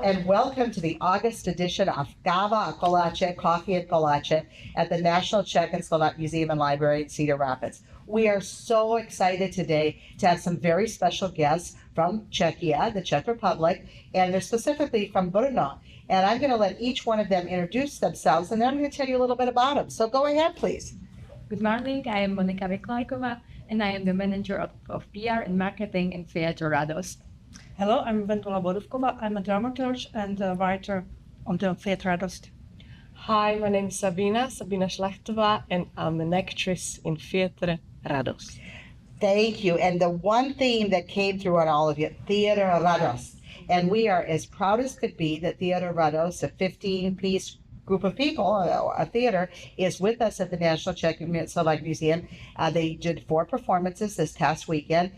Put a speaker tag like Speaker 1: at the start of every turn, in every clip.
Speaker 1: and welcome to the August edition of Kava Kolache, Coffee at Kolache at the National Czech and Slovak Museum and Library in Cedar Rapids. We are so excited today to have some very special guests from Czechia, the Czech Republic, and they're specifically from Brno. And I'm going to let each one of them introduce themselves, and then I'm going to tell you a little bit about them. So go ahead, please.
Speaker 2: Good morning, I am Monika Vyklajkova, and I am the manager of PR and marketing in Theatre Radost.
Speaker 3: Hello, I'm Ventula Bodovkova. I'm a dramaturg and a writer on the Theatre Radost.
Speaker 4: Hi, my name is Sabina Šlechtová, and I'm an actress in Theatre Radost.
Speaker 1: Thank you. And the one theme that came through on all of you, Theatre Radost. And we are as proud as could be that Theatre Radost, a 15-piece group of people, a theater, is with us at the National Czech and Slovak Museum. They did 4 performances this past weekend.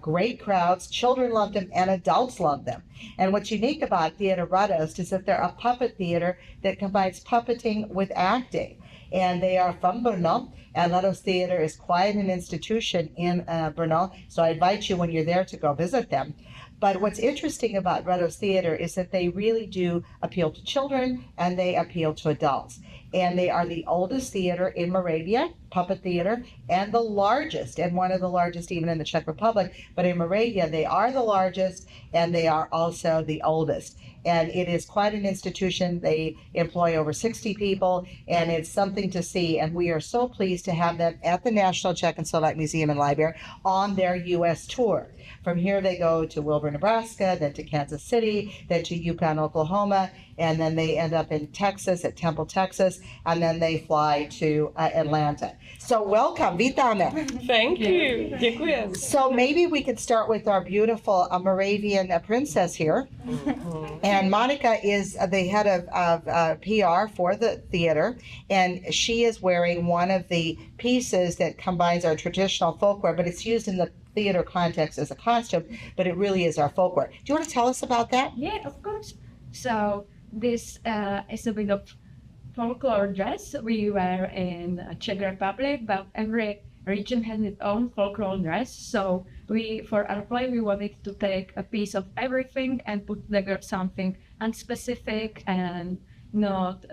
Speaker 1: Great crowds, children loved them, and adults loved them. And what's unique about Theatre Radost is that they're a puppet theater that combines puppeting with acting. And they are from Brno, and Radost Theater is quite an institution in Brno, so I invite you when you're there to go visit them. But what's interesting about Radost Theater is that they really do appeal to children and they appeal to adults. And they are the oldest theater in Moravia, puppet theater, and the largest, and one of the largest even in the Czech Republic. But in Moravia, they are the largest and they are also the oldest. And it is quite an institution. They employ over 60 people, and it's something to see. And we are so pleased to have them at the National Czech and Slovak Museum and Library on their U.S. tour. From here, they go to Wilbur, Nebraska, then to Kansas City, then to Yukon, Oklahoma, and then they end up in Texas, at Temple, Texas, and then they fly to Atlanta. So welcome, vítame.
Speaker 4: Thank you. Děkujem.
Speaker 1: So maybe we could start with our beautiful Moravian princess here. And Monica is the head of PR for the theater, and she is wearing one of the pieces that combines our traditional folklore, but it's used in the theater context as a costume, but it really is our folklore. Do you want to tell us about that?
Speaker 2: Yeah, of course. So this is a bit of folklore dress we wear in Czech Republic, but every region has its own folklore dress. So for our play, we wanted to take a piece of everything and put together something unspecific and not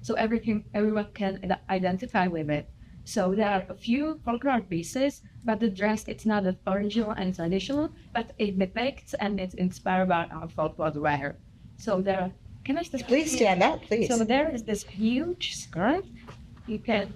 Speaker 2: so everyone can identify with it. So there are a few folklore pieces, but the dress, it's not as original and traditional, but it depicts and it's inspired by our folklore wear. So there, can I stand?
Speaker 1: Please stand up, please.
Speaker 2: So there is this huge skirt. You can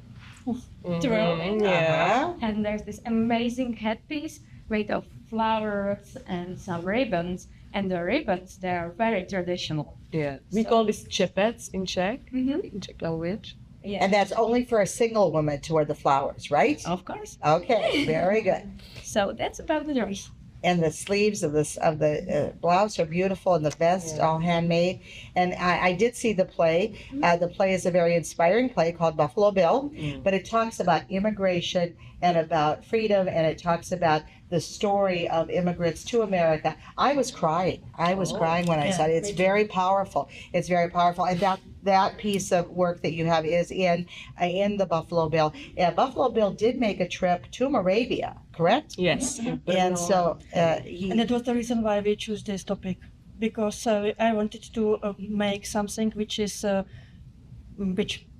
Speaker 2: throw it.
Speaker 4: Yeah.
Speaker 2: And there's this amazing headpiece made of flowers and some ribbons. And the ribbons, they're very traditional.
Speaker 4: Yeah. We call this chepec in Czech,
Speaker 2: Mm-hmm.
Speaker 4: in Czech language.
Speaker 2: Yeah.
Speaker 1: And that's only for a single woman to wear the flowers, right?
Speaker 2: Of course.
Speaker 1: Okay, very good.
Speaker 2: So that's about the dress.
Speaker 1: And the sleeves of the blouse are beautiful, and the vest all handmade. And I did see the play. The play is a very inspiring play called Buffalo Bill, but it talks about immigration and about freedom, and it talks about the story of immigrants to America. I was crying. Crying when I saw it. It's very powerful. It's very powerful. And that piece of work that you have is in the Buffalo Bill. Buffalo Bill did make a trip to Moravia, correct?
Speaker 4: Yes.
Speaker 1: And so
Speaker 3: And that was the reason why we chose this topic, because I wanted to make something which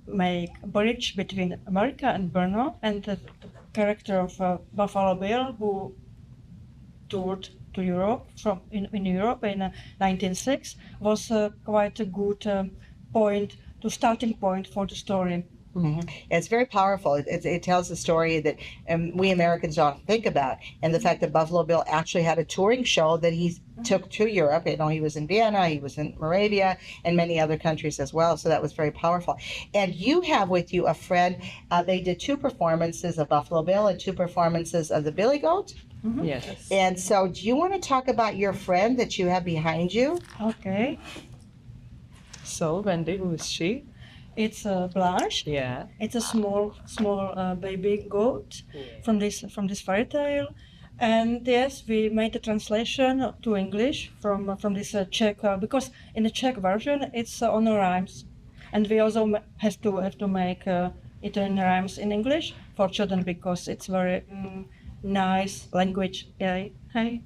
Speaker 3: make a bridge between America and Brno, and the character of Buffalo Bill, who toured to Europe in Europe in 1906, was quite a good starting point for the story.
Speaker 1: Mm-hmm. It's very powerful. It tells a story that we Americans don't think about, and the fact that Buffalo Bill actually had a touring show that he took to Europe. You know, he was in Vienna, he was in Moravia, and many other countries as well. So that was very powerful. And you have with you a friend. They did 2 performances of Buffalo Bill and 2 performances of the Billy Goat.
Speaker 3: Mm-hmm.
Speaker 4: Yes.
Speaker 1: And so, do you want to talk about your friend that you have behind you?
Speaker 3: Okay,
Speaker 4: So, Wendy, who is she?
Speaker 3: it's Blanche.
Speaker 4: Yeah.
Speaker 3: It's a small baby goat from this fairy tale, and yes, we made a translation to English from this Czech because in the Czech version it's on rhymes, and we also have to make it in rhymes in English for children because it's very nice language. Yeah. Hey.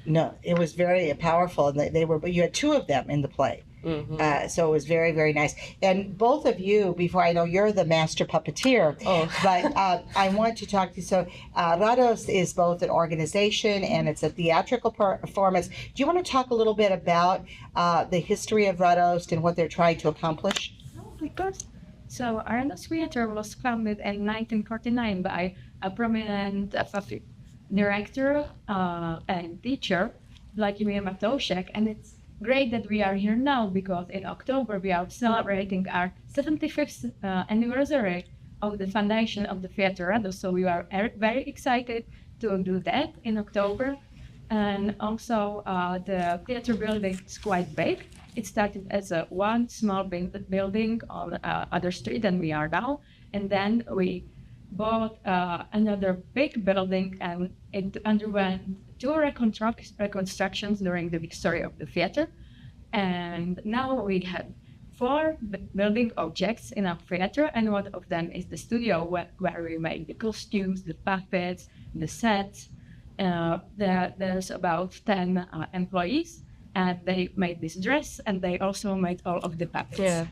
Speaker 1: No, it was very powerful, and they were. But you had two of them in the play, so it was very, very nice. And both of you, before I know you're the master puppeteer, but I want to talk to you. So Rados is both an organization and it's a theatrical performance. Do you want to talk a little bit about the history of Rados and what they're trying to accomplish?
Speaker 2: Of course. So Rados Theater was founded in 1949 by a prominent director and teacher, Vladimir Matoshek, and it's great that we are here now because in October we are celebrating our 75th anniversary of the foundation of the Theater Rados. So we are very excited to do that in October. And also the theater building is quite big. It started as a one small building on other street than we are now, and then we bought another big building, and it underwent two reconstructions during the history of the theater. And now we have four building objects in our theater, and one of them is the studio where we make the costumes, the puppets, the sets. There's about 10 employees, and they made this dress, and they also made all of the puppets.
Speaker 4: Yeah.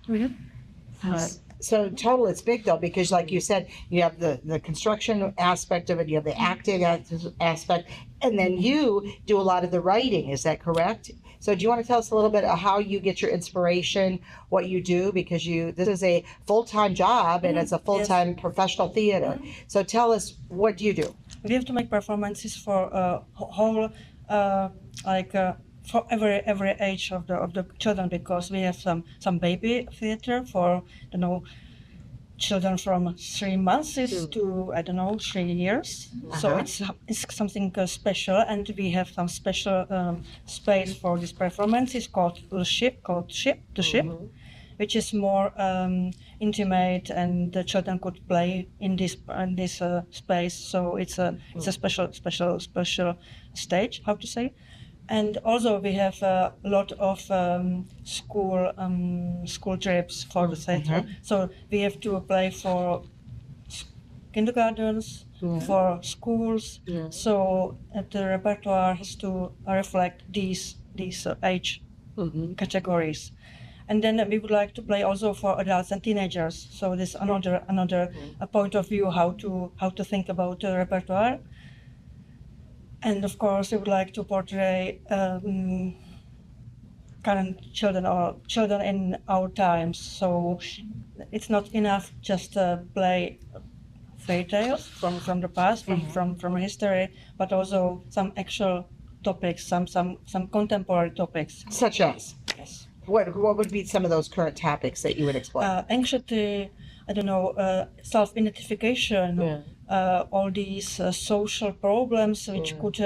Speaker 1: So total, it's big though, because like you said, you have the construction aspect of it, you have the acting aspect, and then you do a lot of the writing. Is that correct? So do you want to tell us a little bit of how you get your inspiration, what you do, because this is a full-time job and it's a full-time professional theater. So tell us, what do you do?
Speaker 3: We have to make performances for whole for every age of the children, because we have some baby theater for children from 3 months to 3 years. So it's something special, and we have some special space for this performance. It's called Ship, which is more intimate, and the children could play in this space. So it's a special stage. How to say? And also we have a lot of school trips for the theater. So we have to play for kindergartens, for schools. So the repertoire has to reflect these age categories. And then we would like to play also for adults and teenagers. So this another point of view how to think about the repertoire. And of course, we would like to portray current children or children in our times. So it's not enough just to play fairy tales from the past, from history, but also some actual topics, some contemporary topics.
Speaker 1: Such as?
Speaker 3: Yes.
Speaker 1: What would be some of those current topics that you would explain?
Speaker 3: Anxiety, self-identification. All these social problems which could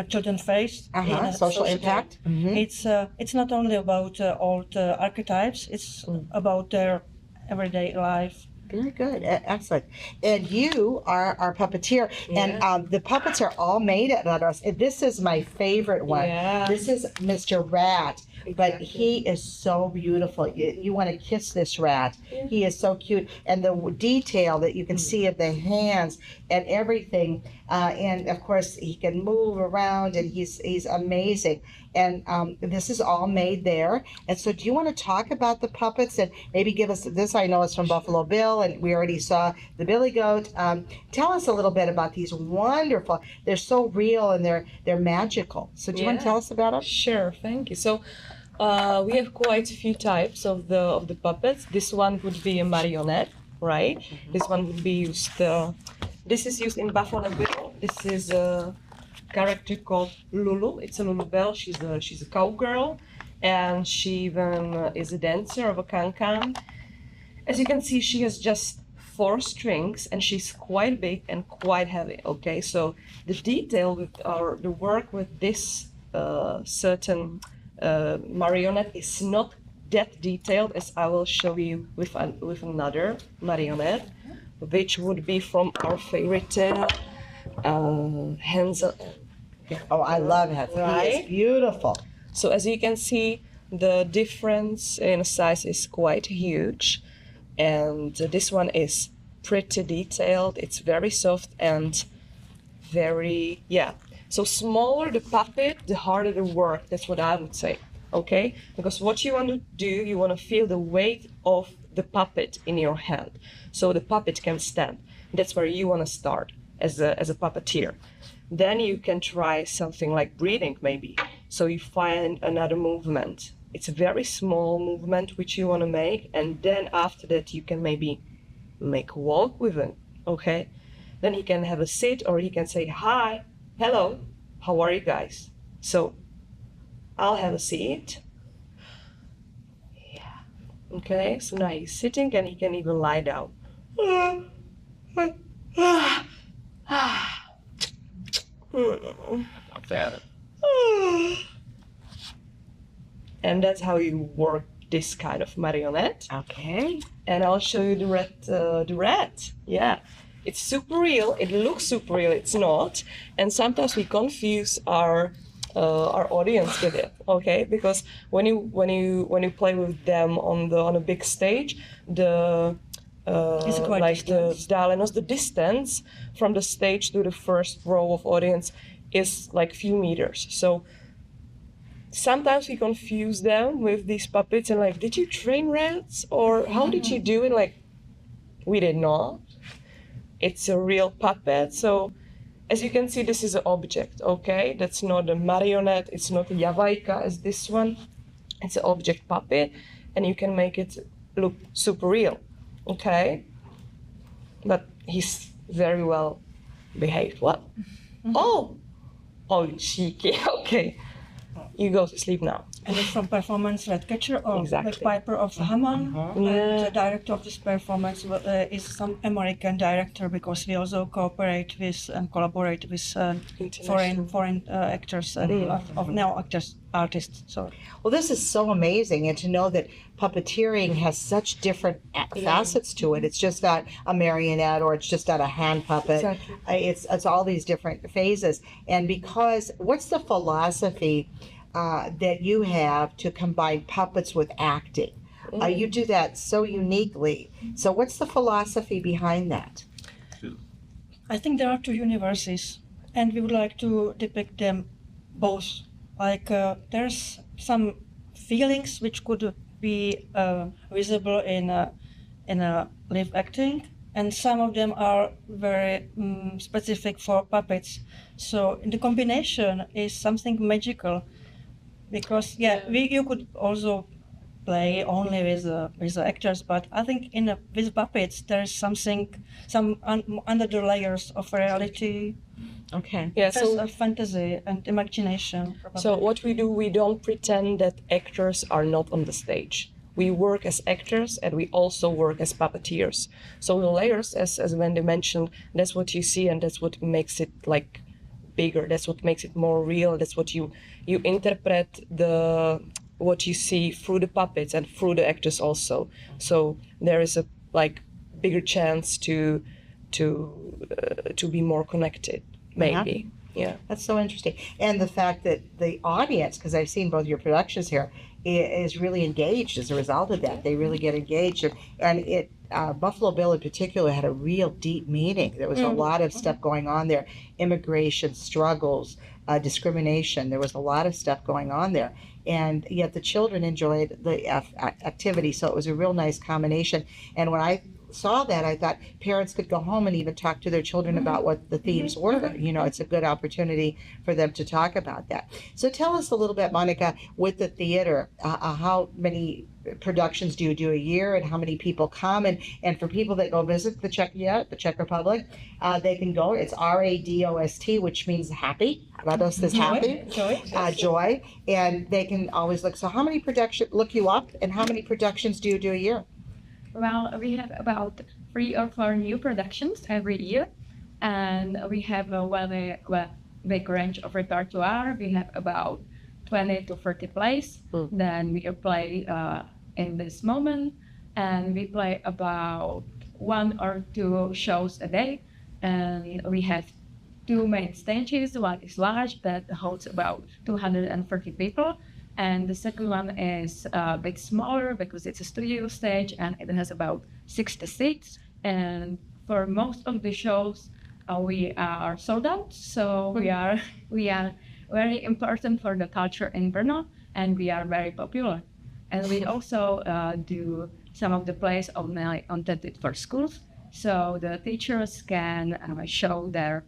Speaker 3: children face.
Speaker 1: Social impact.
Speaker 3: It's not only about old archetypes. It's about their everyday life.
Speaker 1: Very good, excellent. And you are our puppeteer, and the puppets are all made at Rados. And this is my favorite one.
Speaker 4: Yeah.
Speaker 1: This is Mr. Rat. But he is so beautiful. You want to kiss this rat. He is so cute. And the detail that you can see of the hands and everything. And of course, he can move around, and he's amazing. And this is all made there. And so do you want to talk about the puppets and maybe give us, this I know is from Buffalo Bill, and we already saw the Billy Goat. Tell us a little bit about these wonderful, they're so real and they're magical. So do you want to tell us about them?
Speaker 4: Sure, thank you. So we have quite a few types of the puppets. This one would be a marionette, right? This one would be used. This is used in Buffalo Bill. This is a character called Lulu. It's a Lulubelle. She's a cowgirl, and she even is a dancer of a can-can. As you can see, she has just 4 strings, and she's quite big and quite heavy. Okay, so the detail the work with this certain marionette is not that detailed, as I will show you with another marionette, which would be from our favorite Hansel.
Speaker 1: Oh, I love it.
Speaker 4: Right?
Speaker 1: He is beautiful.
Speaker 4: So as you can see, the difference in size is quite huge, and this one is pretty detailed. It's very soft and very So smaller the puppet, the harder the work. That's what I would say. Okay? Because what you want to do, you want to feel the weight of the puppet in your hand. So the puppet can stand. That's where you want to start as a puppeteer. Then you can try something like breathing maybe. So you find another movement. It's a very small movement which you want to make, and then after that you can maybe make a walk with it, okay? Then he can have a sit, or he can say, hi, hello, how are you guys? So I'll have a seat. Yeah. Okay, so now he's sitting and he can even lie down. And that's how you work this kind of marionette.
Speaker 1: Okay.
Speaker 4: And I'll show you the rat. Yeah, it's super real. It looks super real. It's not. And sometimes we confuse our audience with it. Okay, because when you play with them on a big stage, the
Speaker 3: It's quite
Speaker 4: like
Speaker 3: distance.
Speaker 4: the distance from the stage to the first row of audience is like few meters. So sometimes we confuse them with these puppets and like, did you train rats, or how did you do it? Like, we did not. It's a real puppet. So as you can see, this is an object, okay? That's not a marionette. It's not a javaika as this one. It's an object puppet, and you can make it look super real, okay? But he's very well behaved. What? Oh, cheeky. Okay. You go to sleep now.
Speaker 3: And it's from performance Ratcatcher or
Speaker 4: Exactly.
Speaker 3: the Piper of Hammond.
Speaker 4: Yeah.
Speaker 3: And the director of this performance is some American director, because we also cooperate with and collaborate with foreign actors of now artists. Sorry.
Speaker 1: Well, this is so amazing, and to know that puppeteering has such different facets to it. It's just not a marionette, or it's just not a hand puppet.
Speaker 4: Exactly.
Speaker 1: It's all these different phases. And because what's the philosophy that you have to combine puppets with acting? You do that so uniquely. So what's the philosophy behind that?
Speaker 3: I think there are two universes, and we would like to depict them both. Like there's some feelings which could be visible in live acting, and some of them are very specific for puppets. So the combination is something magical, because you could also play only with the actors, but I think with puppets there is some under the layers of reality.
Speaker 1: Okay.
Speaker 4: Yeah.
Speaker 3: There's
Speaker 4: So
Speaker 3: a fantasy and imagination. Probably.
Speaker 4: So what we do, we don't pretend that actors are not on the stage. We work as actors, and we also work as puppeteers. So the layers, as Wendy mentioned, that's what you see, and that's what makes it like bigger. That's what makes it more real. That's what you interpret what you see through the puppets and through the actors also. So there is a like bigger chance to be more connected, maybe. Yeah.
Speaker 1: That's so interesting. And the fact that the audience, because I've seen both your productions here, is really engaged as a result of that. They really get engaged. And it Buffalo Bill in particular had a real deep meaning. There was a lot of stuff going on there. Immigration, struggles, discrimination. There was a lot of stuff going on there. And yet the children enjoyed the activity. So it was a real nice combination. And when I saw that, I thought parents could go home and even talk to their children about what the themes were. You know, it's a good opportunity for them to talk about that. So tell us a little bit, Monica, with the theater, how many productions do you do a year, and how many people come? And for people that go visit the Czech Republic, they can go. It's RADOST, which means happy. Radost is happy. Joy. And they can always look. So how many look you up, and how many productions do you do a year?
Speaker 2: Well, we have about 3 or 4 new productions every year, and we have a big range of repertoire. We have about 20 to 30 plays. Then we play in this moment, and we play about 1 or 2 shows a day. And we have 2 main stages. One is large, that holds about 230 people. And the second one is a bit smaller because it's a studio stage, and it has about 60 seats. And for most of the shows, we are sold out. So we are very important for the culture in Brno, and we are very popular. And we also do some of the plays only intended for schools, so the teachers can show their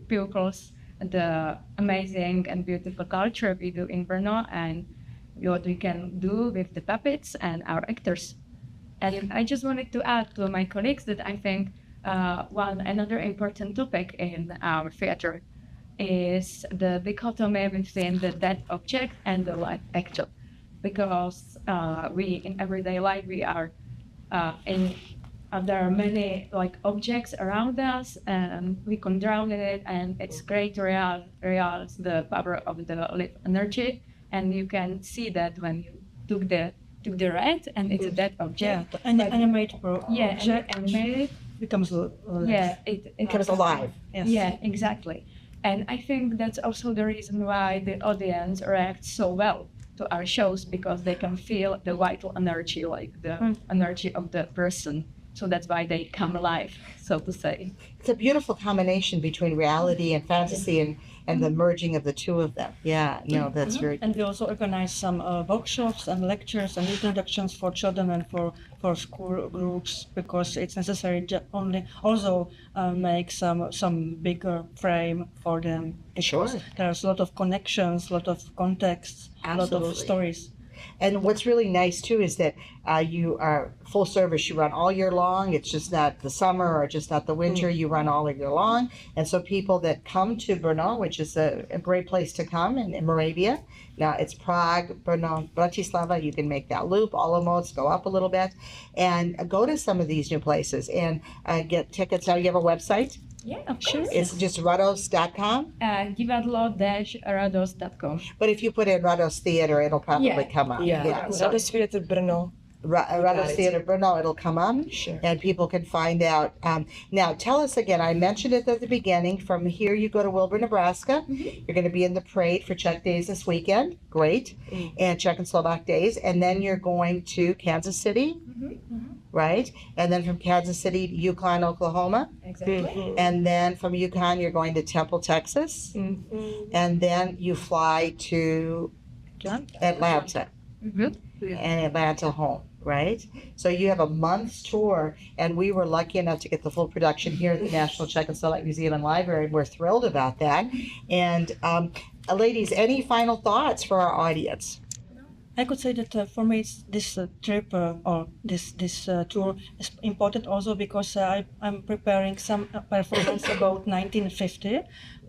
Speaker 2: pupils the amazing and beautiful culture we do in Brno and what we can do with the puppets and our actors. And I just wanted to add to my colleagues that I think another important topic in our theater is the dichotomy between the dead object and the live actor, because we in everyday life we are there are many like objects around us and we can drown in it, and it's great to realize the power of the live energy, and you can see that when you took the red and it's a dead object.
Speaker 3: Yeah, the animate
Speaker 2: Yeah,
Speaker 3: object
Speaker 2: animated.
Speaker 3: becomes
Speaker 2: Yeah, it
Speaker 1: Becomes alive.
Speaker 3: Yes.
Speaker 2: Yeah, exactly. And I think that's also the reason why the audience reacts so well to our shows, because they can feel the vital energy, like the energy of the person. So that's why they come alive, so to say.
Speaker 1: It's a beautiful combination between reality and fantasy and the merging of the two of them. Yeah, no, that's very
Speaker 3: And we also organize some workshops and lectures and introductions for children and for school groups, because it's necessary also make some bigger frame for them.
Speaker 1: Sure.
Speaker 3: There's a lot of connections, a lot of contexts, a lot
Speaker 1: Absolutely.
Speaker 3: of stories.
Speaker 1: And what's really nice too is that you are full service. You run all year long. It's just not the summer or just not the winter. You run all year long. And so people that come to Brno, which is a great place to come in Moravia. Now it's Prague, Brno, Bratislava. You can make that loop, Olomouc, go up a little bit, and go to some of these new places and get tickets. Now you have a website.
Speaker 2: Yeah, of course.
Speaker 1: It's just rados.com.
Speaker 2: Divadlo-rados.com.
Speaker 1: But if you put in Rados Theater, it'll probably
Speaker 2: Yeah.
Speaker 1: come up.
Speaker 4: Yeah,
Speaker 1: So,
Speaker 4: Rados Theater Brno.
Speaker 1: Rados
Speaker 4: it.
Speaker 1: Theater Brno, it'll come up.
Speaker 4: Sure.
Speaker 1: And people can find out. Now, tell us again, I mentioned it at the beginning. From here, you go to Wilbur, Nebraska. You're going to be in the parade for Czech Days this weekend. Great. And Czech and Slovak Days. And then you're going to Kansas City, right? And then from Kansas City to Yukon, Oklahoma.
Speaker 2: Exactly.
Speaker 1: And then from Yukon, you're going to Temple, Texas. And then you fly to Atlanta and Atlanta home, right? So you have a month's tour, and we were lucky enough to get the full production here at the National Czechoslovak Museum and Library, and we're thrilled about that. And ladies, any final thoughts for our audience?
Speaker 3: I could say that for me, this trip or this tour is important also because I'm preparing some performance about 1950,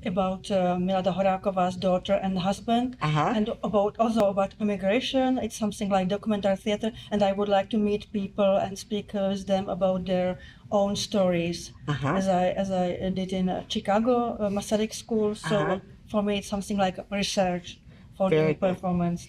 Speaker 3: about Milada Horákova's daughter and husband, and also about immigration. It's something like documentary theater, and I would like to meet people and speak with them about their own stories, as I did in Chicago Masaryk School. So for me, it's something like research for
Speaker 1: Very
Speaker 3: the
Speaker 1: good.
Speaker 3: performance.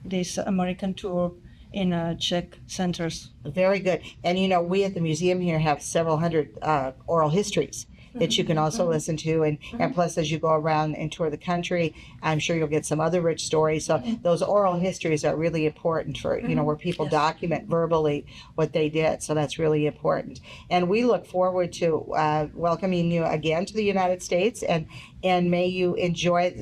Speaker 3: This American tour in Czech centers.
Speaker 1: Very good. And you know, we at the museum here have several hundred oral histories that you can also listen to. And plus, as you go around and tour the country, I'm sure you'll get some other rich stories. So those oral histories are really important for, you know, where people document verbally what they did. So that's really important. And we look forward to welcoming you again to the United States. And may you enjoy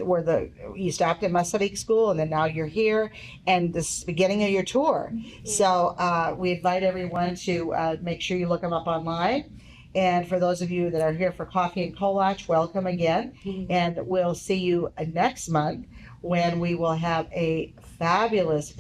Speaker 1: you stopped at Masaryk School, and then now you're here, and this is the beginning of your tour. So we invite everyone to make sure you look them up online. And for those of you that are here for Coffee and Kolache, welcome again. And we'll see you next month when we will have a fabulous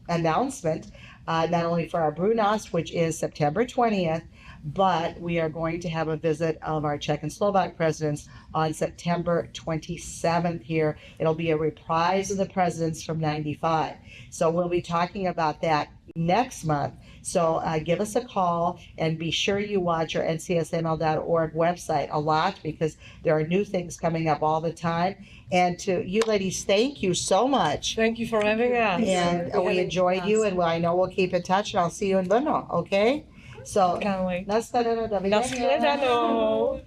Speaker 1: announcement, not only for our Brunost, which is September 20th, but we are going to have a visit of our Czech and Slovak presidents on September 27th here. It'll be a reprise of the presidents from '95. So we'll be talking about that next month. So give us a call and be sure you watch our ncsml.org website a lot, because there are new things coming up all the time. And to you ladies, thank you so much.
Speaker 4: Thank you for having us.
Speaker 1: And we enjoyed you, and I know we'll keep in touch, and I'll see you in Brno, okay? So,
Speaker 4: Can't wait.
Speaker 1: nashledanou, do vidění.
Speaker 4: Nashledanou.